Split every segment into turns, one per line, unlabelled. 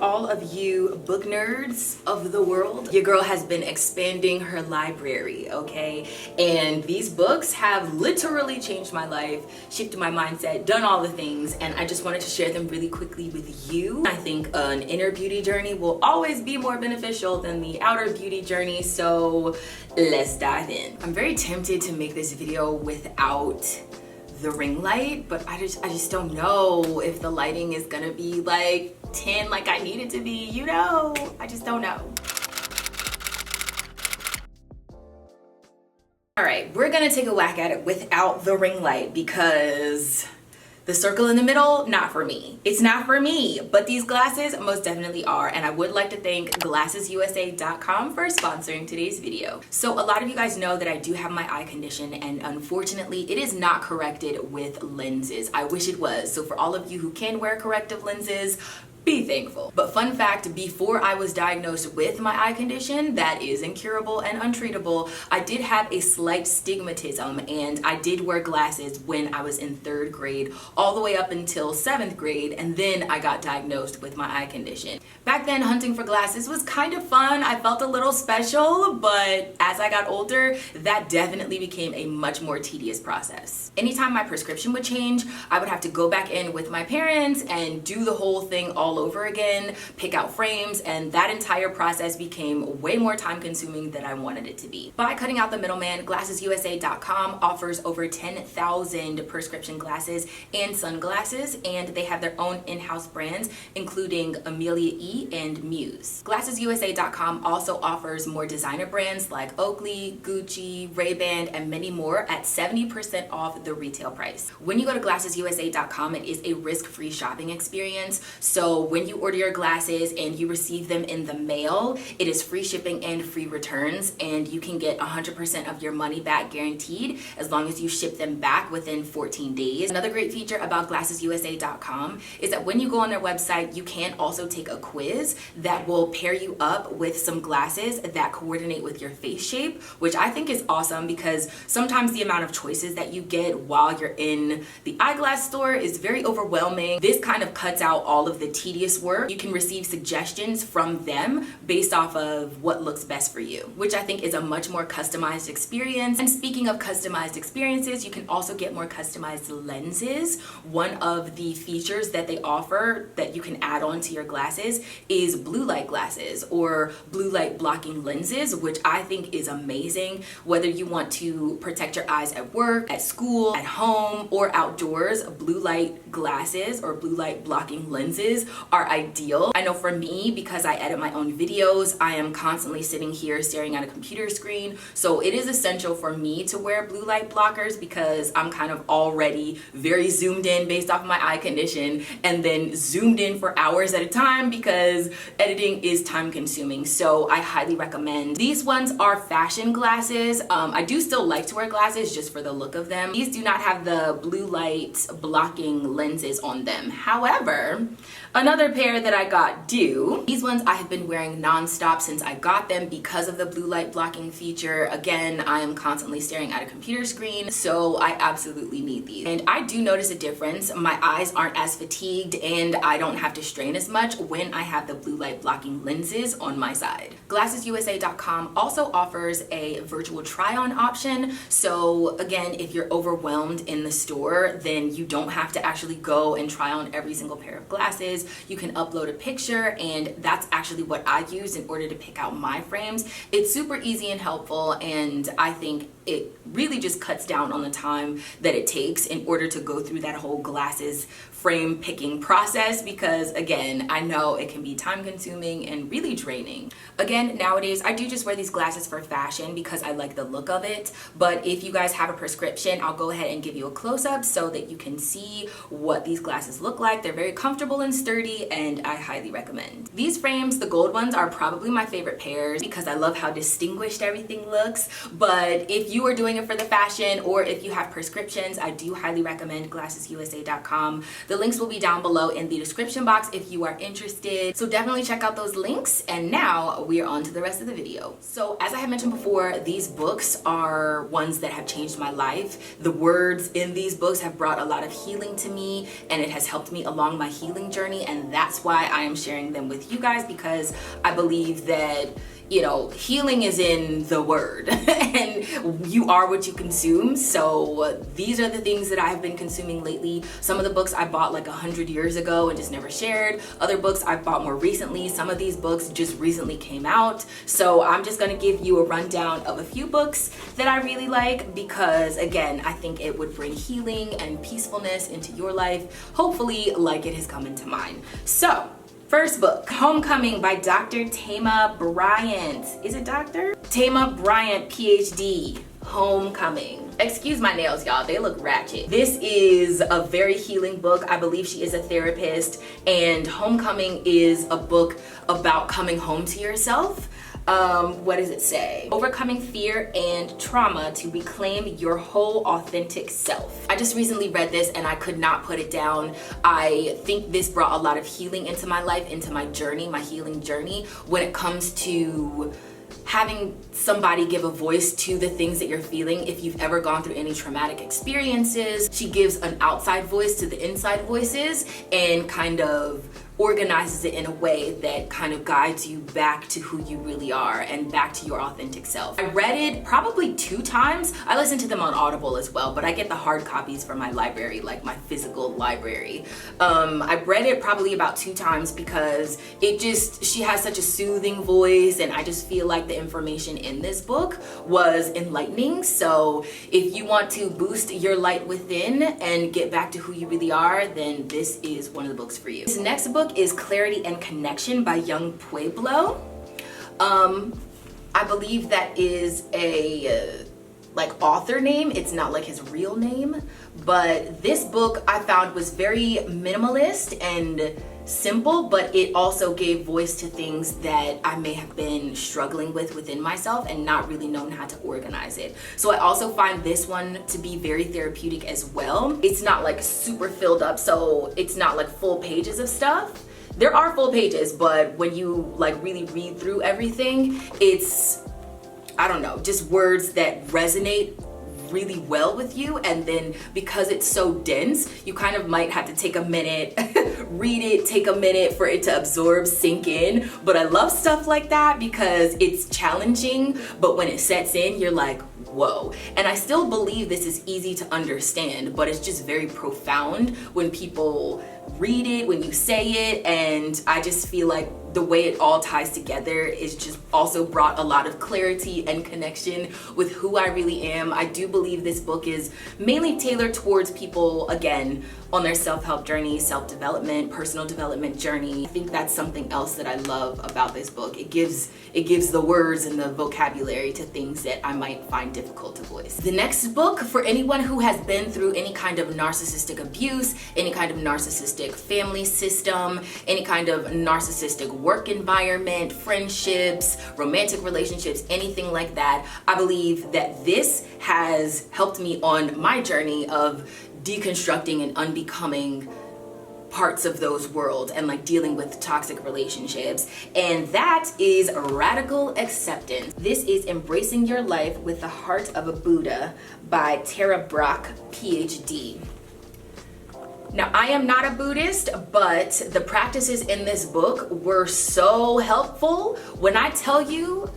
all of you book nerds of the world. Your girl has been expanding her library, okay? And these books have literally changed my life, shifted my mindset, done all the things, and I just wanted to share them really quickly with you. I think an inner beauty journey will always be more beneficial than the outer beauty journey, so let's dive in. I'm very tempted to make this video without the ring light, but I just don't know if the lighting is gonna be like 10 like I need it to be, you know? I just don't know. All right, we're gonna take a whack at it without the ring light because the circle in the middle, not for me. It's not for me, but these glasses most definitely are. And I would like to thank glassesusa.com for sponsoring today's video. So a lot of you guys know that I do have my eye condition, and unfortunately it is not corrected with lenses. I wish it was. So for all of you who can wear corrective lenses, be thankful. But fun fact, before I was diagnosed with my eye condition that is incurable and untreatable, I did have a slight stigmatism, and I did wear glasses when I was in 3rd grade all the way up until 7th grade, and then I got diagnosed with my eye condition. Back then, hunting for glasses was kind of fun. I felt a little special, but as I got older, that definitely became a much more tedious process. Anytime my prescription would change, I would have to go back in with my parents and do the whole thing all over again, pick out frames, and that entire process became way more time consuming than I wanted it to be. By cutting out the middleman, glassesusa.com offers over 10,000 prescription glasses and sunglasses, and they have their own in-house brands, including Amelia E and Muse. Glassesusa.com also offers more designer brands like Oakley, Gucci, Ray-Ban, and many more at 70% off the retail price. When you go to glassesusa.com, it is a risk-free shopping experience. So when you order your glasses and you receive them in the mail, it is free shipping and free returns, and you can get 100% of your money back guaranteed as long as you ship them back within 14 days. Another great feature about glassesusa.com is that when you go on their website, you can also take a quiz that will pair you up with some glasses that coordinate with your face shape, which I think is awesome because sometimes the amount of choices that you get while you're in the eyeglass store is very overwhelming. This kind of cuts out all of the tedious work. You can receive suggestions from them based off of what looks best for you, which I think is a much more customized experience. And speaking of customized experiences, you can also get more customized lenses. One of the features that they offer that you can add on to your glasses is blue light glasses or blue light blocking lenses, which I think is amazing. Whether you want to protect your eyes at work, at school, at home, or outdoors, blue light glasses or blue light blocking lenses are ideal. I know for me, because I edit my own videos, I am constantly sitting here staring at a computer screen, so it is essential for me to wear blue light blockers because I'm kind of already very zoomed in based off my eye condition, and then zoomed in for hours at a time because editing is time consuming. So I highly recommend. These ones are fashion glasses. I do still like to wear glasses just for the look of them. These do not have the blue light blocking lenses on them. However, another pair that I got do. These ones I have been wearing non-stop since I got them because of the blue light blocking feature. Again, I am constantly staring at a computer screen, so I absolutely need these. And I do notice a difference. My eyes aren't as fatigued and I don't have to strain as much when I have the blue light blocking lenses on my side. Glassesusa.com also offers a virtual try-on option. So again, if you're overwhelmed in the store, then you don't have to actually go and try on every single pair of glasses. You can upload a picture, and that's actually what I use in order to pick out my frames. It's super easy and helpful, and I think it really just cuts down on the time that it takes in order to go through that whole glasses frame picking process, because again, I know it can be time consuming and really draining. Again, nowadays I do just wear these glasses for fashion because I like the look of it, but if you guys have a prescription, I'll go ahead and give you a close-up so that you can see what these glasses look like. They're very comfortable and sturdy, and I highly recommend. These frames, the gold ones, are probably my favorite pairs because I love how distinguished everything looks, but if you you are doing it for the fashion or if you have prescriptions, I do highly recommend glassesusa.com. The links will be down below in the description box if you are interested. So definitely check out those links. And now we are on to the rest of the video. So as I have mentioned before, these books are ones that have changed my life. The words in these books have brought a lot of healing to me, and it has helped me along my healing journey. And that's why I am sharing them with you guys, because I believe that, you know, healing is in the word and you are what you consume. So these are the things that I have been consuming lately. Some of the books I bought like 100 years ago and just never shared. Other books I've bought more recently. Some of these books just recently came out. So I'm just gonna give you a rundown of a few books that I really like, because again, I think it would bring healing and peacefulness into your life, hopefully like it has come into mine. So first book, Homecoming by Dr. Tama Bryant. Is it Dr.? Tama Bryant, PhD. Homecoming. Excuse my nails, y'all. They look ratchet. This is a very healing book. I believe she is a therapist, and Homecoming is a book about coming home to yourself. What does it say? Overcoming fear and trauma to reclaim your whole authentic self. I just recently read this and I could not put it down. I think this brought a lot of healing into my life, into my journey, my healing journey, when it comes to having somebody give a voice to the things that you're feeling. If you've ever gone through any traumatic experiences, she gives an outside voice to the inside voices and kind of organizes it in a way that kind of guides you back to who you really are and back to your authentic self. I read it probably 2 times. I listened to them on Audible as well, but I get the hard copies from my library, like my physical library. I read it probably about 2 times because she has such a soothing voice, and I just feel like the information in this book was enlightening. So if you want to boost your light within and get back to who you really are, then this is one of the books for you. This next book is Clarity and Connection by Young Pueblo. I believe that is a like author name. It's not like his real name, but this book I found was very minimalist and simple, but it also gave voice to things that I may have been struggling with within myself and not really known how to organize it. So I also find this one to be very therapeutic as well. It's not like super filled up, so it's not like full pages of stuff. There are full pages, but when you like really read through everything, it's, I don't know, just words that resonate really well with you. And then because it's so dense, you kind of might have to take a minute, read it, take a minute for it to absorb, sink in. But I love stuff like that because it's challenging, but when it sets in, you're like, whoa. And I still believe this is easy to understand, but it's just very profound when people read it, when you say it. And I just feel like the way it all ties together is just also brought a lot of clarity and connection with who I really am. I do believe this book is mainly tailored towards people, again, on their self-help journey, self-development, personal development journey. I think that's something else that I love about this book. It gives the words and the vocabulary to things that I might find difficult to voice. The next book, for anyone who has been through any kind of narcissistic abuse, any kind of narcissistic family system, any kind of narcissistic work environment, friendships, romantic relationships, anything like that, I believe that this has helped me on my journey of deconstructing and unbecoming parts of those worlds and like dealing with toxic relationships. And that is Radical Acceptance. This is Embracing Your Life with the Heart of a Buddha by Tara Brach, PhD. Now, I am not a Buddhist, but the practices in this book were so helpful. When I tell you,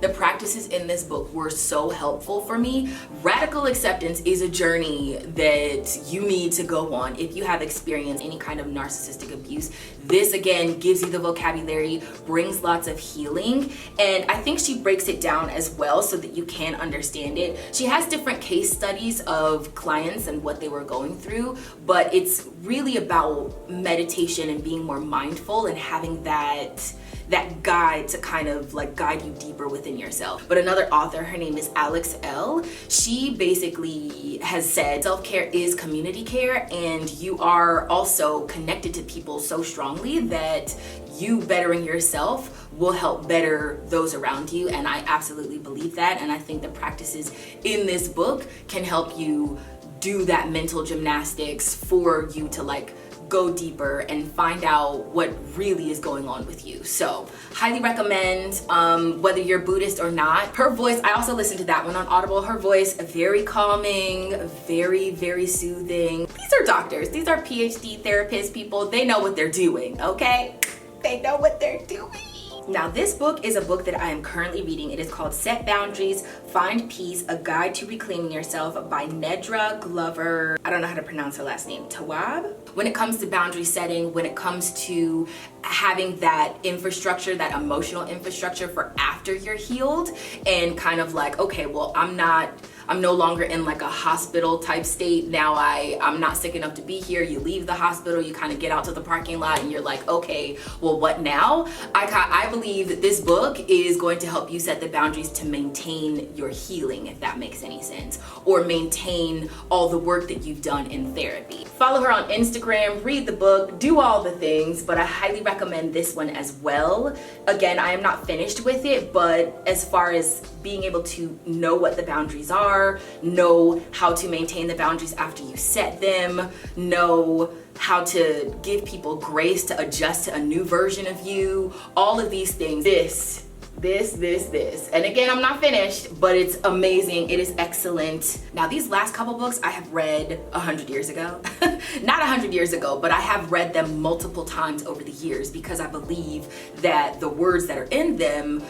the practices in this book were so helpful for me. Radical acceptance is a journey that you need to go on if you have experienced any kind of narcissistic abuse. This again gives you the vocabulary, brings lots of healing, and I think she breaks it down as well so that you can understand it. She has different case studies of clients and what they were going through, but it's really about meditation and being more mindful and having that that guide to kind of like guide you deeper within yourself. But another author, her name is Alex L. She basically has said self-care is community care, and you are also connected to people so strongly that you bettering yourself will help better those around you. And I absolutely believe that, and I think the practices in this book can help you do that mental gymnastics for you to like go deeper and find out what really is going on with you. So highly recommend, whether you're Buddhist or not. Her voice, I also listened to that one on Audible. Her voice, very calming, very, very soothing. These are doctors, these are PhD therapist people. They know what they're doing, okay? They know what they're doing. Now, this book is a book that I am currently reading. It is called Set Boundaries, Find Peace, A Guide to Reclaiming Yourself by Nedra Glover. I don't know how to pronounce her last name. Tawab? When it comes to boundary setting, when it comes to having that infrastructure, that emotional infrastructure for after you're healed, and kind of like, okay, well, I'm no longer in like a hospital type state. Now I'm not sick enough to be here. You leave the hospital, you kind of get out to the parking lot and you're like, okay, well, what now? I believe that this book is going to help you set the boundaries to maintain your healing, if that makes any sense, or maintain all the work that you've done in therapy. Follow her on Instagram, read the book, do all the things, but I highly recommend this one as well. Again, I am not finished with it, but as far as being able to know what the boundaries are, know how to maintain the boundaries after you set them, know how to give people grace to adjust to a new version of you, all of these things. This. And again, I'm not finished, but it's amazing. It is excellent. Now, these last couple books I have read 100 years ago. Not 100 years ago, but I have read them multiple times over the years because I believe that the words that are in them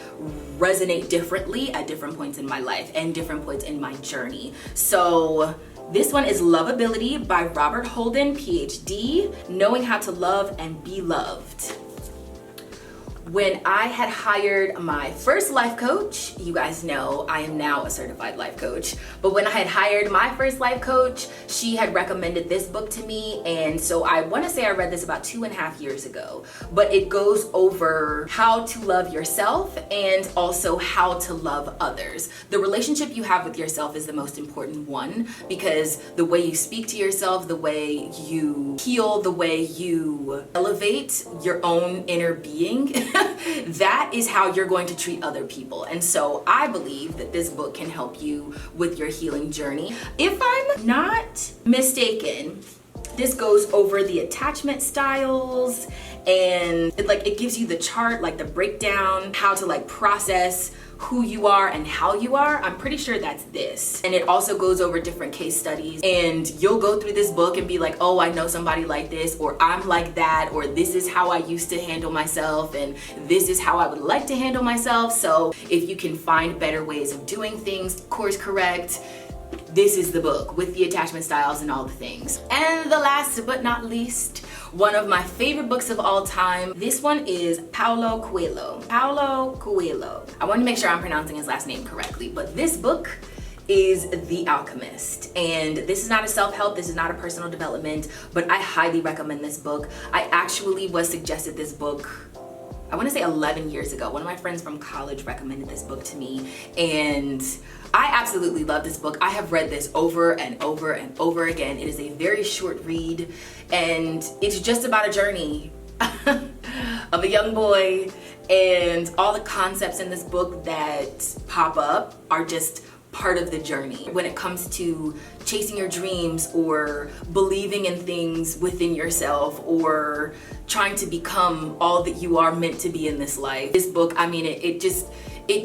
resonate differently at different points in my life and different points in my journey. So this one is Lovability by Robert Holden, PhD, Knowing How to Love and Be Loved. When I had hired my first life coach, you guys know I am now a certified life coach, but when I had hired my first life coach, she had recommended this book to me, and so I want to say I read this about 2.5 years ago, but it goes over how to love yourself and also how to love others. The relationship you have with yourself is the most important one, because the way you speak to yourself, the way you heal, the way you elevate your own inner being, that is how you're going to treat other people. And so I believe that this book can help you with your healing journey. If I'm not mistaken, this goes over the attachment styles, and it gives you the chart, like the breakdown, how to like process who you are and how you are. I'm pretty sure that's this. And it also goes over different case studies, and you'll go through this book and be like, oh, I know somebody like this, or I'm like that, or this is how I used to handle myself, and this is how I would like to handle myself. So if you can find better ways of doing things, course correct, this is the book with the attachment styles and all the things. And the last but not least, one of my favorite books of all time. This one is Paulo Coelho. Paulo Coelho. I want to make sure I'm pronouncing his last name correctly, but this book is The Alchemist. And this is not a self-help, this is not a personal development, but I highly recommend this book. I actually was suggested this book, I want to say 11 years ago. One of my friends from college recommended this book to me, and I absolutely love this book. I have read this over and over and over again. It is a very short read, and it's just about a journey of a young boy, and all the concepts in this book that pop up are just part of the journey. When it comes to chasing your dreams or believing in things within yourself or trying to become all that you are meant to be in this life, this book, I mean, it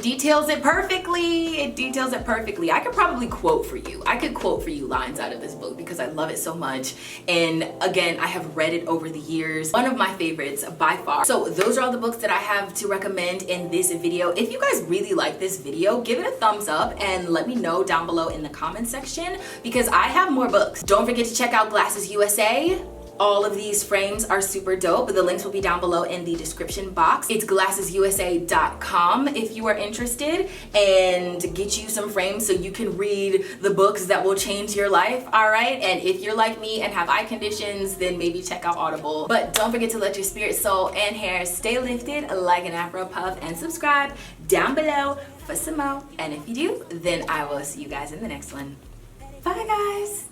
details it perfectly. It details it perfectly. I could probably quote for you. I could quote for you lines out of this book because I love it so much. And again, I have read it over the years. One of my favorites by far. So those are all the books that I have to recommend in this video. If you guys really like this video, give it a thumbs up and let me know down below in the comment section because I have more books. Don't forget to check out Glasses USA. All of these frames are super dope. The links will be down below in the description box. It's glassesusa.com if you are interested, and get you some frames so you can read the books that will change your life, all right? And if you're like me and have eye conditions, then maybe check out Audible. But don't forget to let your spirit, soul, and hair stay lifted like an Afro puff, and subscribe down below for some more. And if you do, then I will see you guys in the next one. Bye, guys.